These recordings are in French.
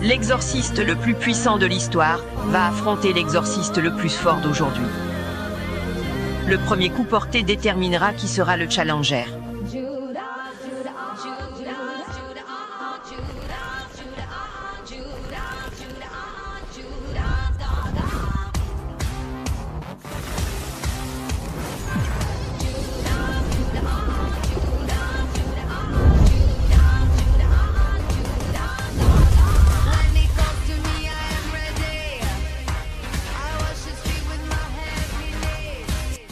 L'exorciste le plus puissant de l'histoire va affronter l'exorciste le plus fort d'aujourd'hui. Le premier coup porté déterminera qui sera le challenger.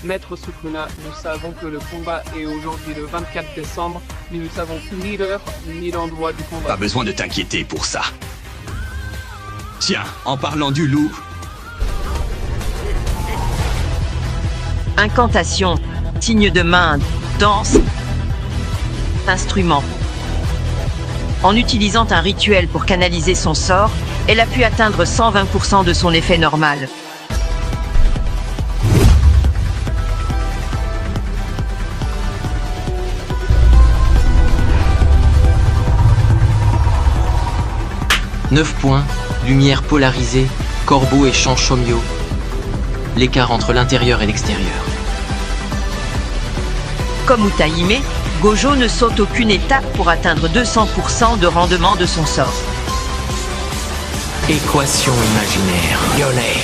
Maître Sukuna, nous savons que le combat est aujourd'hui le 24 décembre, mais nous savons ni l'heure ni l'endroit du combat. Pas besoin de t'inquiéter pour ça. Tiens, en parlant du loup, Incantation, signe de main, danse, instrument. En utilisant un rituel pour canaliser son sort, elle a pu atteindre 120% de son effet normal. Neuf points, lumière polarisée, corbeau et champ Shomyo. L'écart entre l'intérieur et l'extérieur. Comme Utahime, Gojo ne saute aucune étape pour atteindre 200% de rendement de son sort. Équation imaginaire. Violet.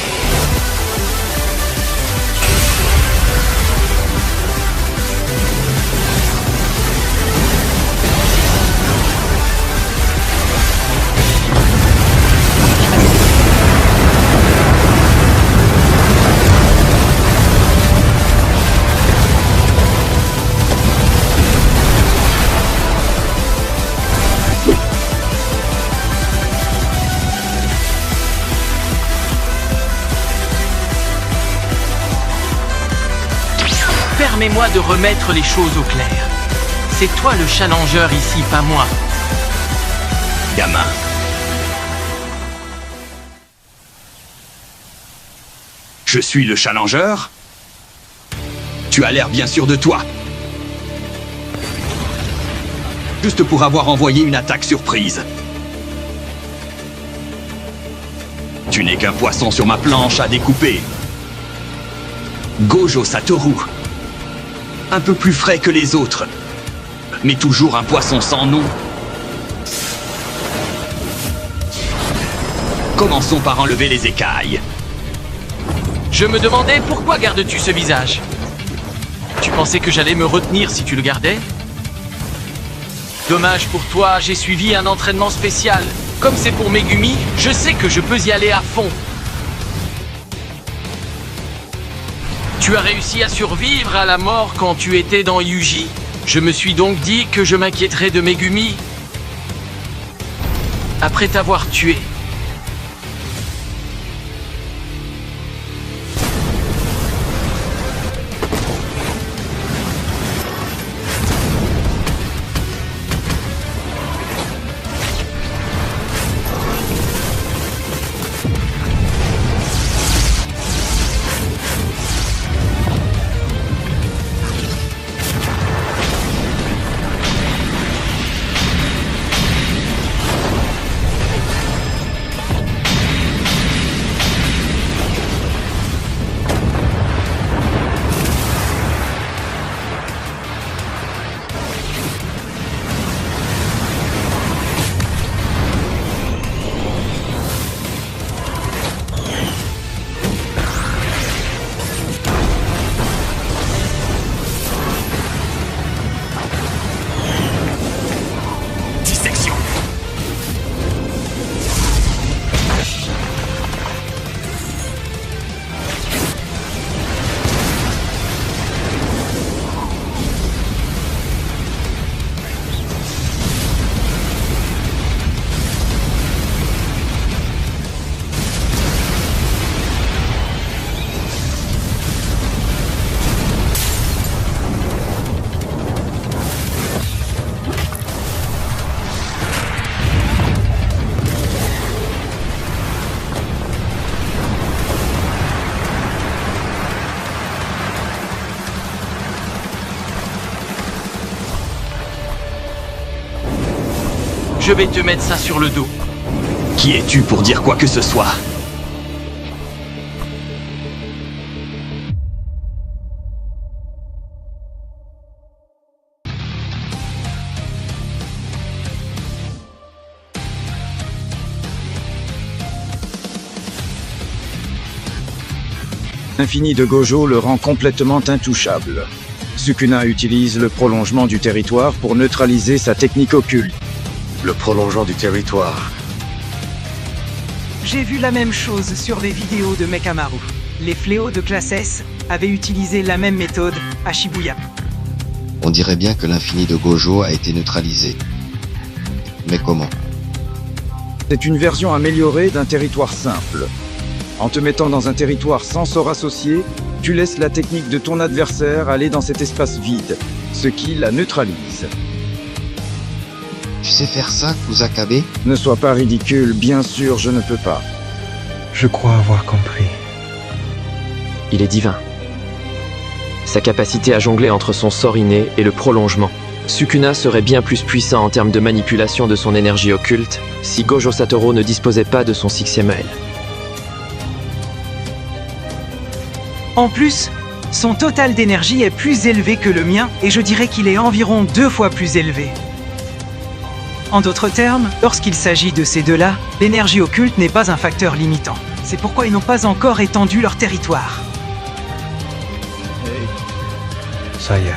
Permets-moi de remettre les choses au clair. C'est toi le challenger ici, pas moi. gamin. Je suis le challenger? Tu as l'air bien sûr de toi. Juste pour avoir envoyé une attaque surprise. Tu n'es qu'un poisson sur ma planche à découper. Gojo Satoru. Un peu plus frais que les autres, mais toujours un poisson sans nom. Commençons par enlever les écailles. Je me demandais pourquoi gardes-tu ce visage? Tu pensais que j'allais me retenir si tu le gardais? Dommage pour toi, j'ai suivi un entraînement spécial. Comme c'est pour Megumi, je sais que je peux y aller à fond. Tu as réussi à survivre à la mort quand tu étais dans Yuji. Je me suis donc dit que je m'inquiéterais de Megumi. Après t'avoir tué. Je vais te mettre ça sur le dos. Qui es-tu pour dire quoi que ce soit? L'infini de Gojo le rend complètement intouchable. Sukuna utilise le prolongement du territoire pour neutraliser sa technique occulte. Le prolongement du territoire. J'ai vu la même chose sur les vidéos de Mekamaru. Les fléaux de classe S avaient utilisé la même méthode à Shibuya. On dirait bien que l'infini de Gojo a été neutralisé. Mais comment? C'est une version améliorée d'un territoire simple. En te mettant dans un territoire sans sort associé, tu laisses la technique de ton adversaire aller dans cet espace vide, ce qui la neutralise. Tu sais faire ça, Kusakabe? Ne sois pas ridicule, bien sûr je ne peux pas. Je crois avoir compris. Il est divin. Sa capacité à jongler entre son sort inné et le prolongement. Sukuna serait bien plus puissant en termes de manipulation de son énergie occulte si Gojo Satoru ne disposait pas de son 6e œil. En plus, son total d'énergie est plus élevé que le mien et je dirais qu'il est environ 2 fois plus élevé. En d'autres termes, lorsqu'il s'agit de ces deux-là, l'énergie occulte n'est pas un facteur limitant. C'est pourquoi ils n'ont pas encore étendu leur territoire. Ça y est.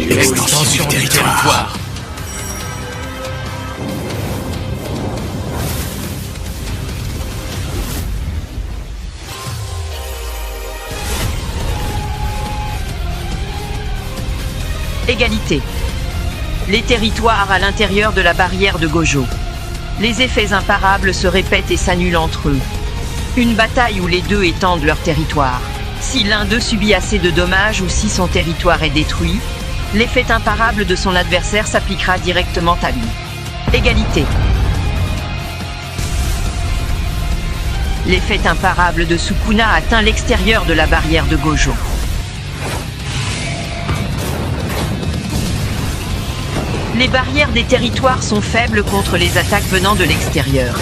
L'extension du territoire. Égalité. Les territoires à l'intérieur de la barrière de Gojo. Les effets imparables se répètent et s'annulent entre eux. Une bataille où les deux étendent leur territoire. Si l'un d'eux subit assez de dommages ou si son territoire est détruit, l'effet imparable de son adversaire s'appliquera directement à lui. Égalité. L'effet imparable de Sukuna atteint l'extérieur de la barrière de Gojo. Les barrières des territoires sont faibles contre les attaques venant de l'extérieur.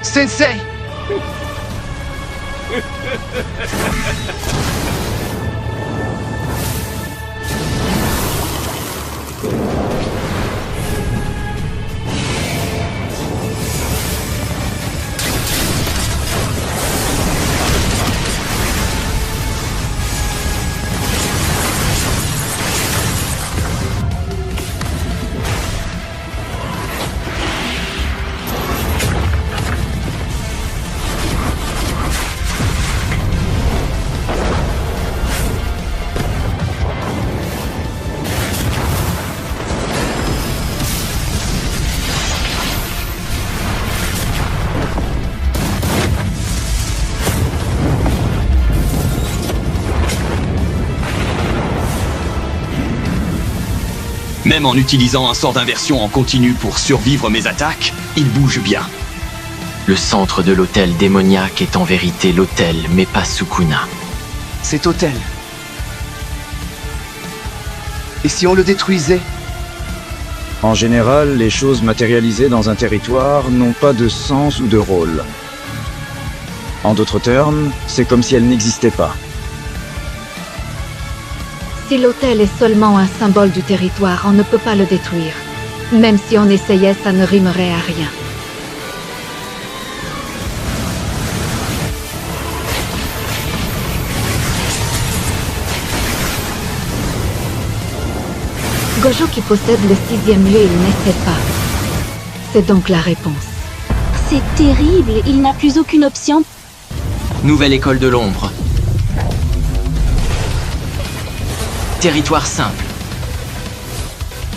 Sensei! Même en utilisant un sort d'inversion en continu pour survivre mes attaques, il bouge bien. Le centre de l'hôtel démoniaque est en vérité l'hôtel, mais pas Sukuna. Cet hôtel. Et si on le détruisait? En général, les choses matérialisées dans un territoire n'ont pas de sens ou de rôle. En d'autres termes, c'est comme si elles n'existaient pas. Si l'hôtel est seulement un symbole du territoire, on ne peut pas le détruire. Même si on essayait, ça ne rimerait à rien. Gojo qui possède le 6e lieu, il n'essaie pas. C'est donc la réponse. C'est terrible, il n'a plus aucune option. Nouvelle école de l'ombre. Territoire simple.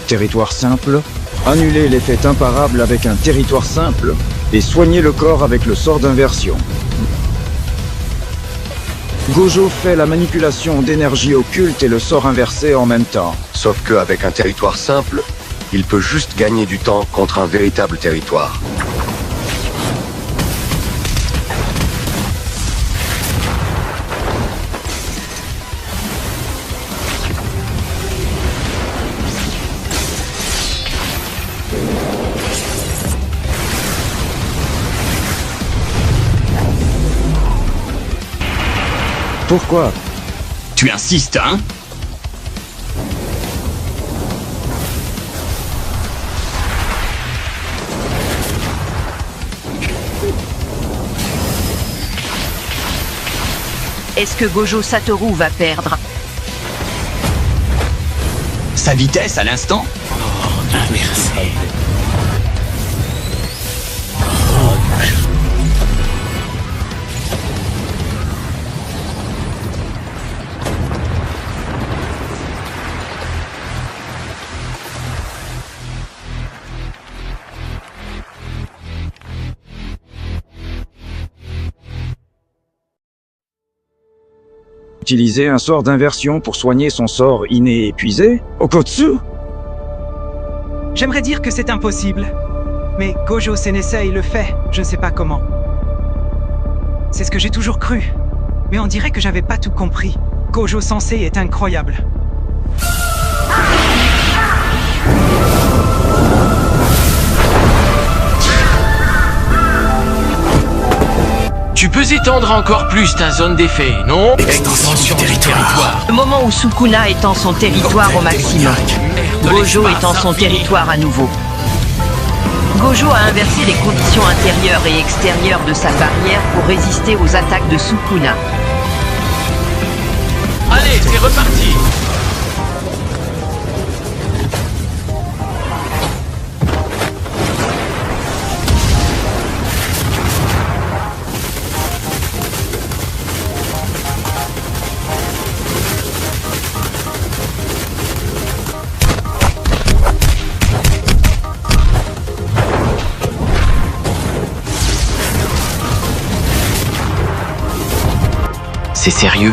Territoire simple. Annuler l'effet imparable avec un territoire simple et soigner le corps avec le sort d'inversion. Gojo fait la manipulation d'énergie occulte et le sort inversé en même temps. Sauf qu'avec un territoire simple, il peut juste gagner du temps contre un véritable territoire. Pourquoi? Tu insistes, hein? Est-ce que Gojo Satoru va perdre? Sa vitesse à l'instant? Inversé. Utiliser un sort d'inversion pour soigner son sort inné épuisé? Okotsu? J'aimerais dire que c'est impossible. Mais Gojo Sensei le fait, je ne sais pas comment. C'est ce que j'ai toujours cru. Mais on dirait que j'avais pas tout compris. Gojo Sensei est incroyable. Tu peux étendre encore plus ta zone d'effet, non? Extension du territoire. Le moment où Sukuna étend son territoire au maximum. Gojo étend son territoire à nouveau. Gojo a inversé les conditions intérieures et extérieures de sa barrière pour résister aux attaques de Sukuna. Allez, c'est reparti! C'est sérieux?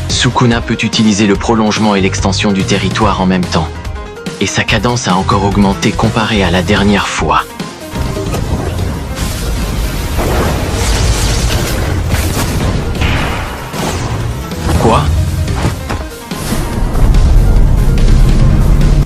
Sukuna peut utiliser le prolongement et l'extension du territoire en même temps. Et sa cadence a encore augmenté comparé à la dernière fois. Quoi?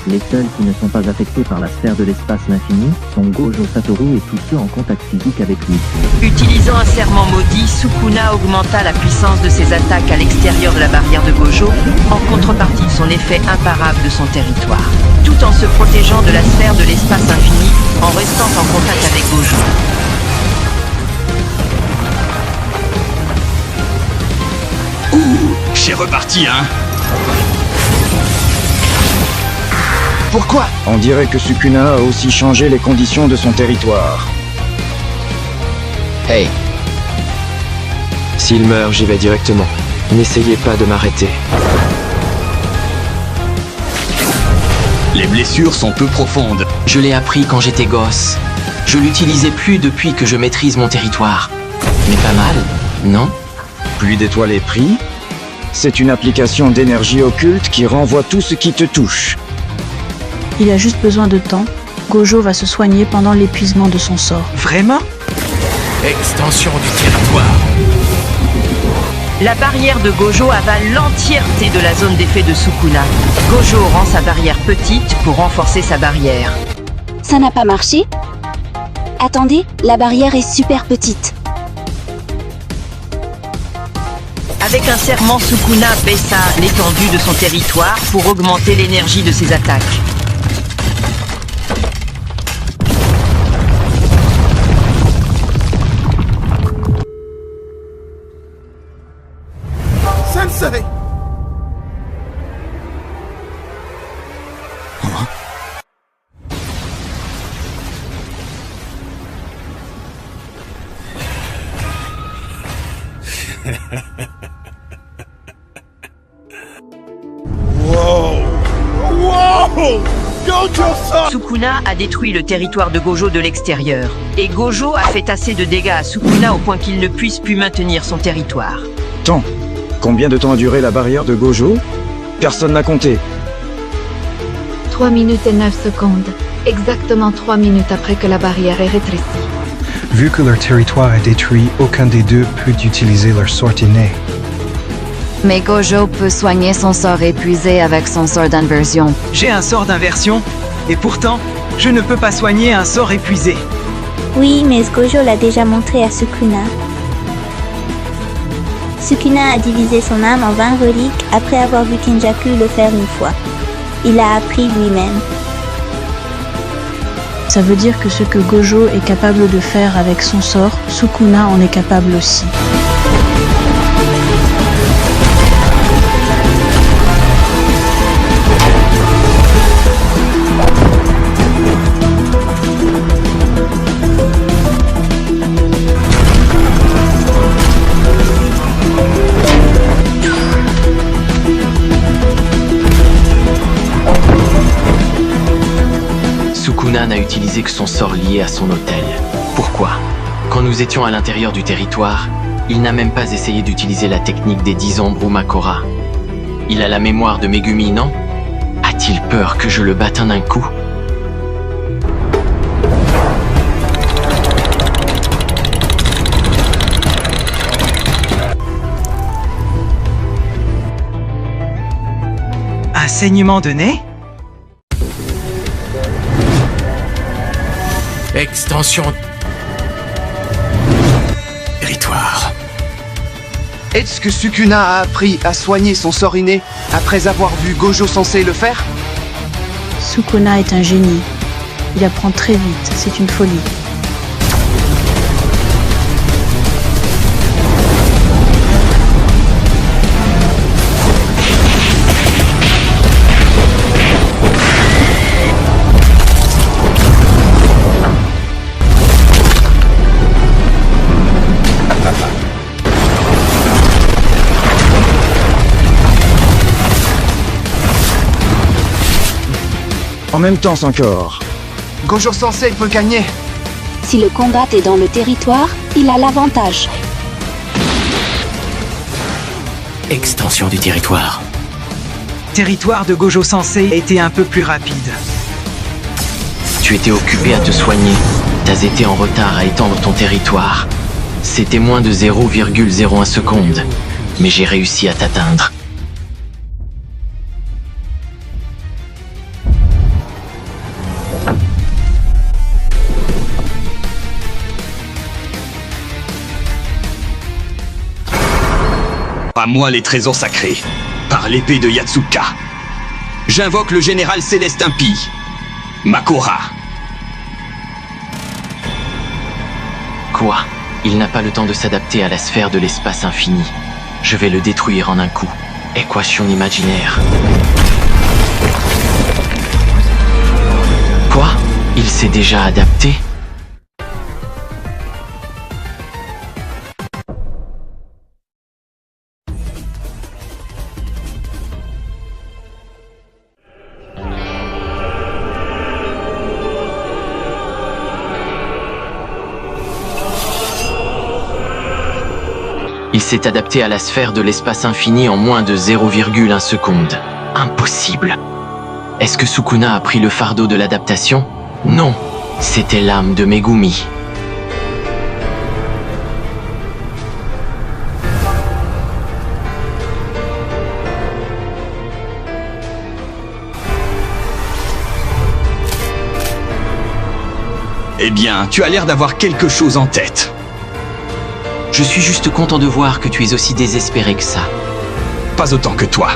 Les seuls qui ne sont pas affectés par la sphère de l'espace l'infini sont Gojo Satoru et tous ceux en contact physique avec lui. Utilisant un serment maudit, Sukuna augmenta la puissance de ses attaques à l'extérieur de la barrière de Gojo, en contrepartie de son effet imparable de son territoire, tout en se protégeant de la sphère de l'espace infini, en restant en contact avec Gojo. Ouh, c'est reparti, hein? Pourquoi? On dirait que Sukuna a aussi changé les conditions de son territoire. Hey, S'il meurt, j'y vais directement. N'essayez pas de m'arrêter. Les blessures sont peu profondes. Je l'ai appris quand j'étais gosse. Je l'utilisais plus depuis que je maîtrise mon territoire. Mais pas mal, non? Pluie d'étoiles pris. C'est une application d'énergie occulte qui renvoie tout ce qui te touche. Il a juste besoin de temps. Gojo va se soigner pendant l'épuisement de son sort. Vraiment? Extension du territoire. La barrière de Gojo avale l'entièreté de la zone d'effet de Sukuna. Gojo rend sa barrière petite pour renforcer sa barrière. Ça n'a pas marché? Attendez, la barrière est super petite. Avec un serment, Sukuna baissa l'étendue de son territoire pour augmenter l'énergie de ses attaques. Sensei! Wow! Sukuna a détruit le territoire de Gojo de l'extérieur. Et Gojo a fait assez de dégâts à Sukuna au point qu'il ne puisse plus maintenir son territoire. Temps. Combien de temps a duré la barrière de Gojo? Personne n'a compté. 3 minutes et 9 secondes. Exactement 3 minutes après que la barrière est rétrécie. Vu que leur territoire est détruit, aucun des deux peut utiliser leur sort inné. Mais Gojo peut soigner son sort épuisé avec son sort d'inversion. J'ai un sort d'inversion, et pourtant, je ne peux pas soigner un sort épuisé. Oui, mais Gojo l'a déjà montré à Sukuna. Sukuna a divisé son âme en 20 reliques après avoir vu Kenjaku le faire une fois. Il a appris lui-même. Ça veut dire que ce que Gojo est capable de faire avec son sort, Sukuna en est capable aussi. Sukuna n'a utilisé que son sort lié à son hôtel. Pourquoi? Quand nous étions à l'intérieur du territoire, il n'a même pas essayé d'utiliser la technique des 10 ombres ou Makora. Il a la mémoire de Megumi, non? A-t-il peur que je le batte en un coup? Un saignement de nez? Extension. Territoire. Est-ce que Sukuna a appris à soigner son sort inné après avoir vu Gojo Sensei le faire? Sukuna est un génie. Il apprend très vite, c'est une folie. En même temps encore. Gojo Sensei peut gagner. Si le combat est dans le territoire, il a l'avantage. Extension du territoire. Territoire de Gojo Sensei était un peu plus rapide. Tu étais occupé à te soigner. T'as été en retard à étendre ton territoire. C'était moins de 0,01 seconde. Mais j'ai réussi à t'atteindre. À moi les trésors sacrés, par l'épée de Yatsuka. J'invoque le général céleste impie, Makora. Quoi? Il n'a pas le temps de s'adapter à la sphère de l'espace infini. Je vais le détruire en un coup. Équation imaginaire. Quoi? Il s'est déjà adapté? Il s'est adapté à la sphère de l'espace infini en moins de 0,1 seconde. Impossible. Est-ce que Sukuna a pris le fardeau de l'adaptation? Non, c'était l'âme de Megumi. Eh bien, tu as l'air d'avoir quelque chose en tête. Je suis juste content de voir que tu es aussi désespéré que ça. Pas autant que toi.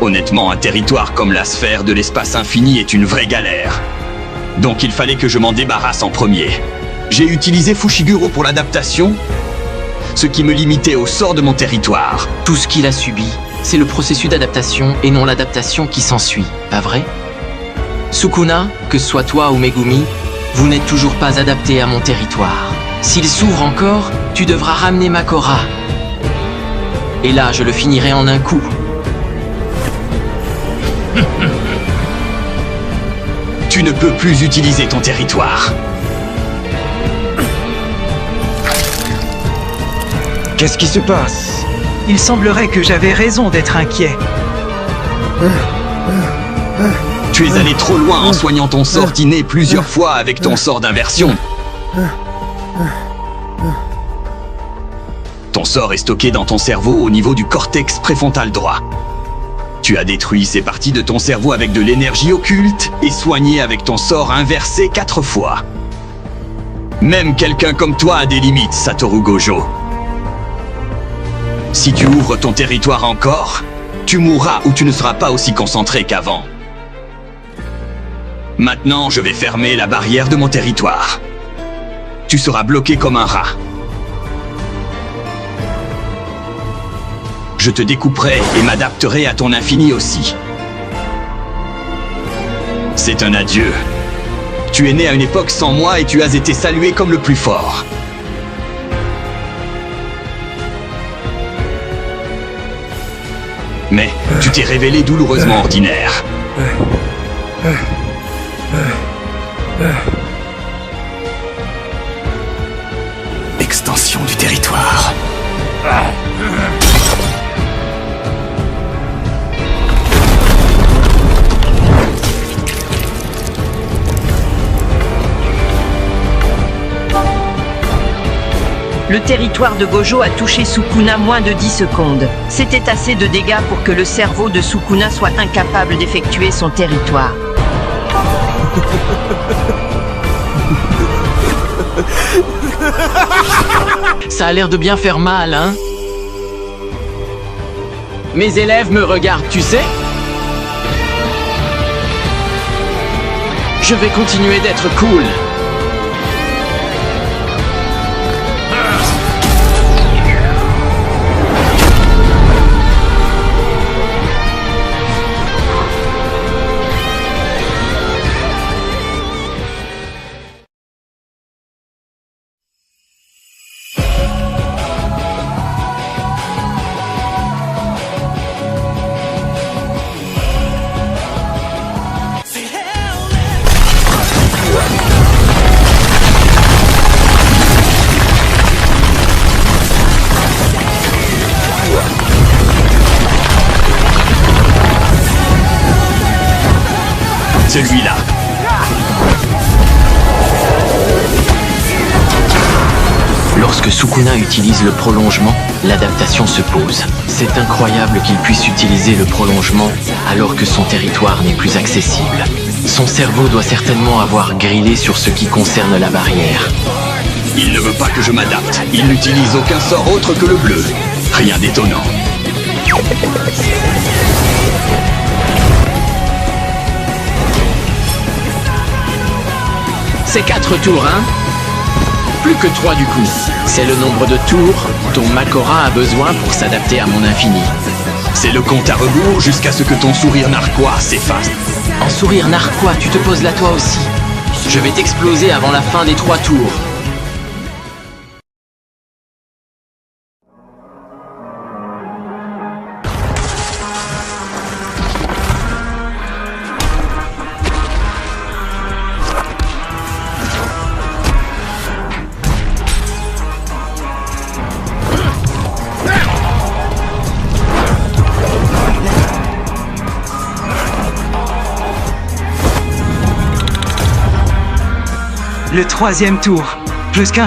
Honnêtement, un territoire comme la sphère de l'espace infini est une vraie galère. Donc il fallait que je m'en débarrasse en premier. J'ai utilisé Fushiguro pour l'adaptation, ce qui me limitait au sort de mon territoire. Tout ce qu'il a subi, c'est le processus d'adaptation et non l'adaptation qui s'ensuit, pas vrai? Sukuna, que ce soit toi ou Megumi, vous n'êtes toujours pas adapté à mon territoire. S'il s'ouvre encore, tu devras ramener Makora. Et là, je le finirai en un coup. Tu ne peux plus utiliser ton territoire. Qu'est-ce qui se passe? Il semblerait que j'avais raison d'être inquiet. Tu es allé trop loin en soignant ton sort inné plusieurs fois avec ton sort d'inversion. Ton sort est stocké dans ton cerveau au niveau du cortex préfrontal droit. Tu as détruit ces parties de ton cerveau avec de l'énergie occulte et soigné avec ton sort inversé 4 fois. Même quelqu'un comme toi a des limites, Satoru Gojo. Si tu ouvres ton territoire encore, tu mourras ou tu ne seras pas aussi concentré qu'avant. Maintenant, je vais fermer la barrière de mon territoire. Tu seras bloqué comme un rat. Je te découperai et m'adapterai à ton infini aussi. C'est un adieu. Tu es né à une époque sans moi et tu as été salué comme le plus fort. Mais tu t'es révélé douloureusement ordinaire. Extension du territoire. Le territoire de Gojo a touché Sukuna moins de 10 secondes. C'était assez de dégâts pour que le cerveau de Sukuna soit incapable d'effectuer son territoire. Ça a l'air de bien faire mal, hein? Mes élèves me regardent, tu sais? Je vais continuer d'être cool. Celui-là. Lorsque Sukuna utilise le prolongement, l'adaptation se pose. C'est incroyable qu'il puisse utiliser le prolongement alors que son territoire n'est plus accessible. Son cerveau doit certainement avoir grillé sur ce qui concerne la barrière. Il ne veut pas que je m'adapte. Il n'utilise aucun sort autre que le bleu. Rien d'étonnant. C'est 4 tours, hein? Plus que 3 du coup. C'est le nombre de tours dont Makora a besoin pour s'adapter à mon infini. C'est le compte à rebours jusqu'à ce que ton sourire narquois s'efface. En sourire narquois, tu te poses là toi aussi. Je vais t'exploser avant la fin des 3 tours. Le 3e tour. Plus qu'un.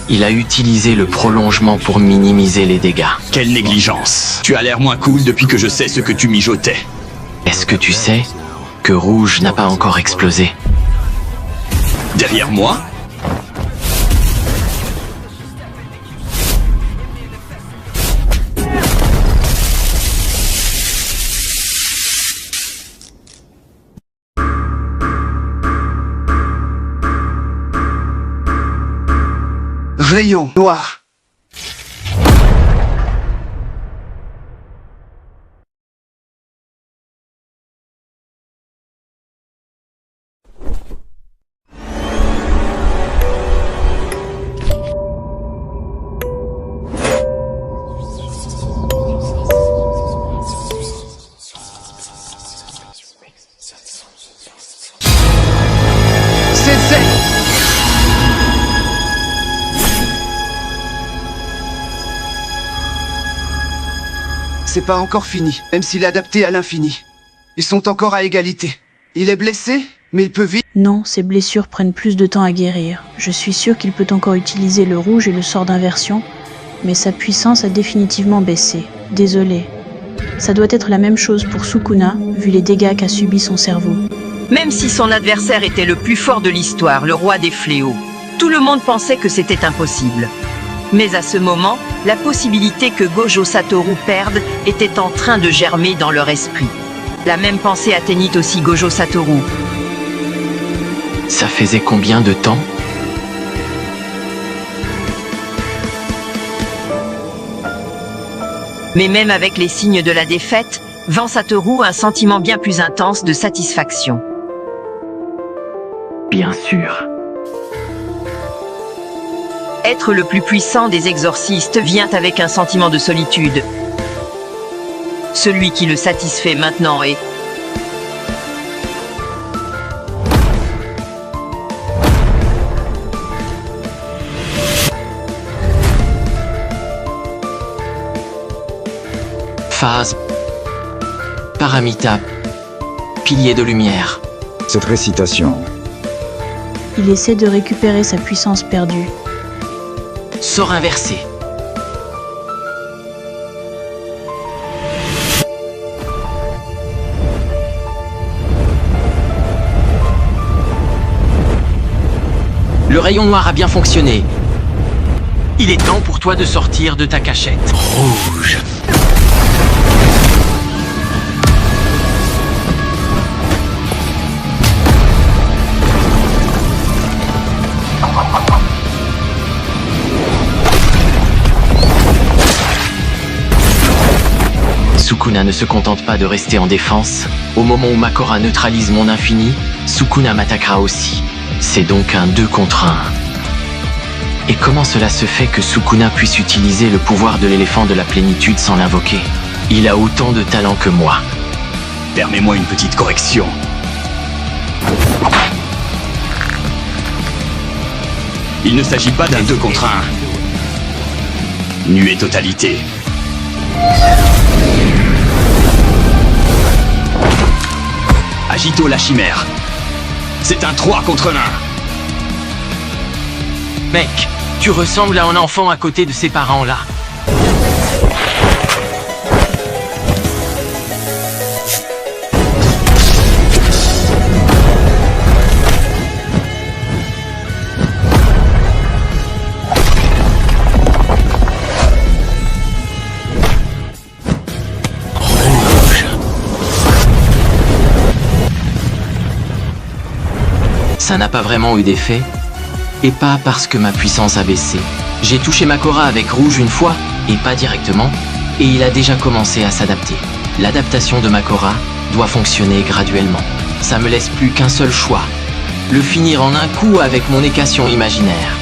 Il a utilisé le prolongement pour minimiser les dégâts. Quelle négligence. Tu as l'air moins cool depuis que je sais ce que tu mijotais. Est-ce que tu sais que Rouge n'a pas encore explosé? Derrière moi? Rayon noir. C'est pas encore fini, même s'il est adapté à l'infini. Ils sont encore à égalité. Il est blessé, mais il peut vite... Non, ses blessures prennent plus de temps à guérir. Je suis sûr qu'il peut encore utiliser le rouge et le sort d'inversion, mais sa puissance a définitivement baissé. Désolé. Ça doit être la même chose pour Sukuna, vu les dégâts qu'a subi son cerveau. Même si son adversaire était le plus fort de l'histoire, le roi des fléaux, tout le monde pensait que c'était impossible. Mais à ce moment, la possibilité que Gojo Satoru perde était en train de germer dans leur esprit. La même pensée atteignit aussi Gojo Satoru. Ça faisait combien de temps? Mais même avec les signes de la défaite, vend Satoru un sentiment bien plus intense de satisfaction. Bien sûr. Être le plus puissant des exorcistes vient avec un sentiment de solitude. Celui qui le satisfait maintenant est... Phase. Paramita. Pilier de lumière. Cette récitation. Il essaie de récupérer sa puissance perdue. Sort inversé. Le rayon noir a bien fonctionné. Il est temps pour toi de sortir de ta cachette. Rouge. Sukuna ne se contente pas de rester en défense. Au moment où Makora neutralise mon infini, Sukuna m'attaquera aussi. C'est donc un 2 contre 1. Et comment cela se fait que Sukuna puisse utiliser le pouvoir de l'éléphant de la plénitude sans l'invoquer? Il a autant de talent que moi. Permets-moi une petite correction. Il ne s'agit pas d'un 2 contre 1. Nuée totalité. Agito la chimère. C'est un 3 contre 1. Mec, tu ressembles à un enfant à côté de ses parents là. Ça n'a pas vraiment eu d'effet, et pas parce que ma puissance a baissé. J'ai touché Makora avec rouge une fois, et pas directement, et il a déjà commencé à s'adapter. L'adaptation de Makora doit fonctionner graduellement. Ça me laisse plus qu'un seul choix, le finir en un coup avec mon équation imaginaire.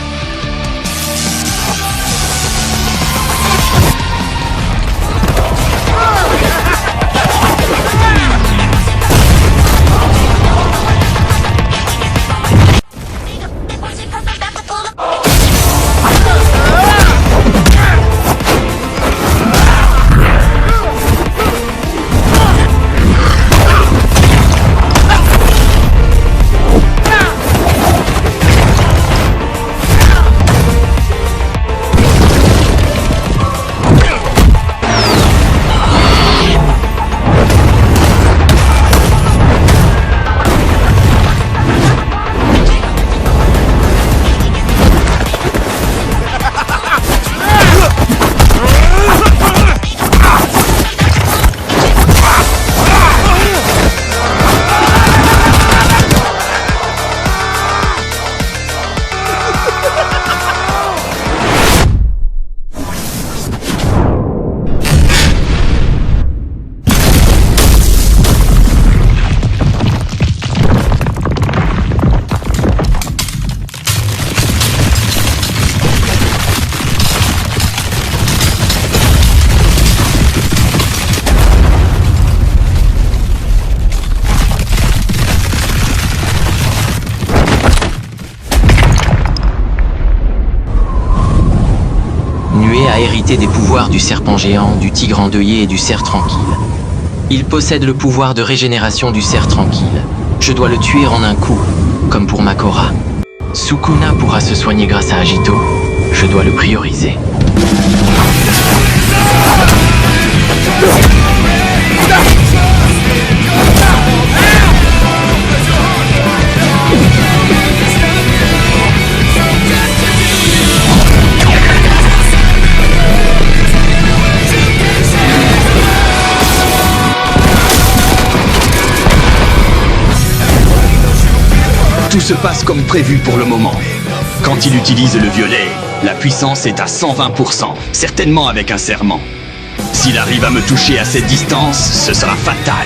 hérité des pouvoirs du serpent géant, du tigre endeuillé et du cerf tranquille. Il possède le pouvoir de régénération du cerf tranquille. Je dois le tuer en un coup, comme pour Makora. Sukuna pourra se soigner grâce à Agito. Je dois le prioriser. Tout se passe comme prévu pour le moment. Quand il utilise le violet, la puissance est à 120%, certainement avec un serment. S'il arrive à me toucher à cette distance, ce sera fatal.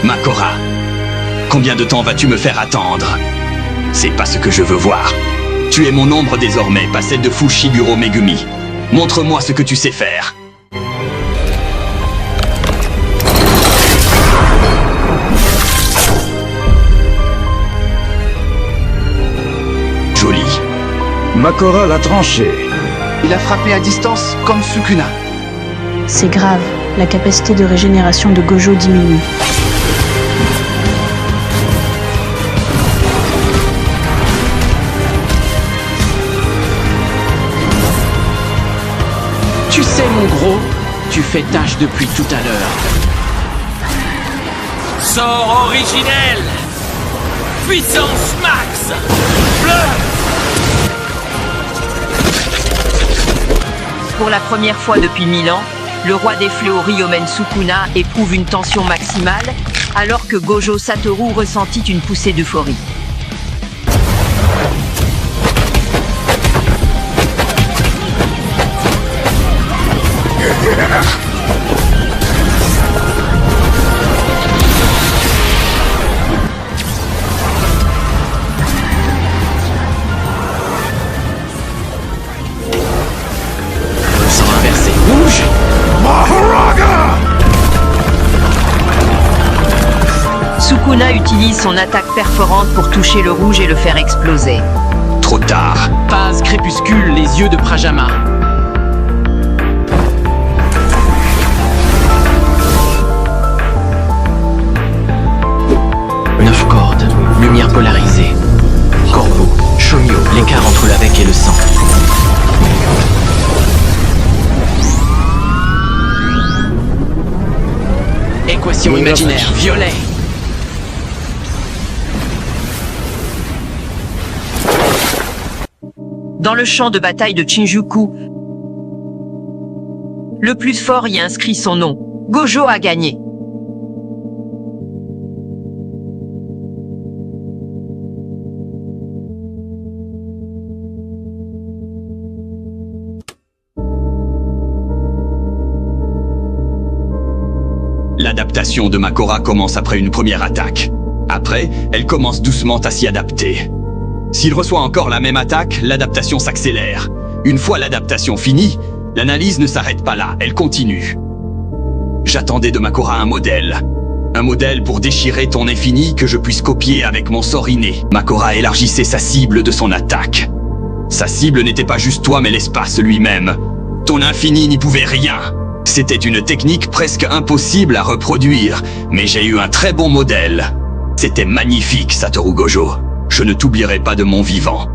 Makora, combien de temps vas-tu me faire attendre? C'est pas ce que je veux voir. Tu es mon ombre désormais, pas celle de Fushiguro Megumi. Montre-moi ce que tu sais faire. Joli. Makora l'a tranché. Il a frappé à distance comme Sukuna. C'est grave, la capacité de régénération de Gojo diminue. Tu sais mon gros, tu fais tâche depuis tout à l'heure. Sort originel. Puissance max. Bleu. Pour la première fois depuis 1000 ans, le roi des fléaux Ryomen Sukuna éprouve une tension maximale, alors que Gojo Satoru ressentit une poussée d'euphorie. Sukuna utilise son attaque perforante pour toucher le rouge et le faire exploser. Trop tard. Phase crépuscule, les yeux de Prajama. Neuf cordes, lumière polarisée. Corbeau, Shomyo, l'écart entre l'avec et le sang. Équation imaginaire, violet. Dans le champ de bataille de Shinjuku, le plus fort y inscrit son nom. Gojo a gagné. L'adaptation de Makora commence après une première attaque. Après, elle commence doucement à s'y adapter. S'il reçoit encore la même attaque, l'adaptation s'accélère. Une fois l'adaptation finie, l'analyse ne s'arrête pas là, elle continue. J'attendais de Makora un modèle. Un modèle pour déchirer ton infini que je puisse copier avec mon sort inné. Makora élargissait sa cible de son attaque. Sa cible n'était pas juste toi mais l'espace lui-même. Ton infini n'y pouvait rien. C'était une technique presque impossible à reproduire, mais j'ai eu un très bon modèle. C'était magnifique, Satoru Gojo. Je ne t'oublierai pas de mon vivant.